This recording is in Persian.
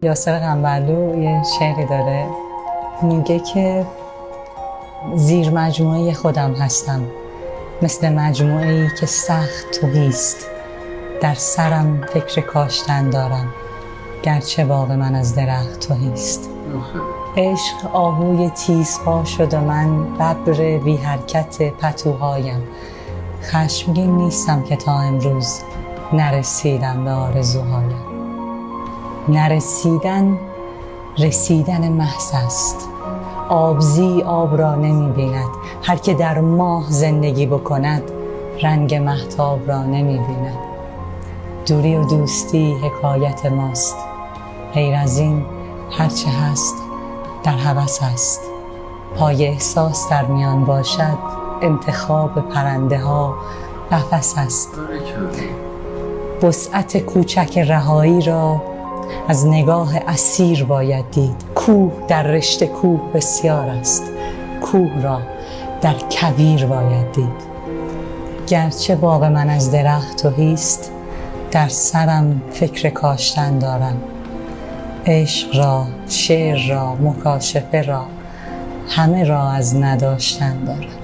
یاسر قنبرلو یه شعری داره میگه که زیر مجموعه خودم هستم، مثل مجموعه‌ای که سخت تهیست. در سرم فکر کاشتن دارم، گرچه باغ من از درخت تهیست. عشق آهوی تیزپا شد و من ببر بی حرکت پتوهایم. خشمگین نیستم که تا امروز نرسیدم به آرزوهایم. نرسیدن رسیدن محض است. آبزی آب را نمی بیند. هر که در ماه زندگی بکند رنگ مهتاب را نمی بیند. دوری و دوستی حکایت ماست. غیر از این هرچه هست در هوس است. پای احساس در میان باشد انتخاب پرنده ها قفس است. وسعت کوچک رهایی را از نگاه اسیر باید دید. کوه در رشته کوه بسیار است، کوه را در کویر باید دید. گرچه باغ من از درخت تهیست، در سرم فکر کاشتن دارم. عشق را، شعر را، مکاشفه را، همه را از نداشتن دارم.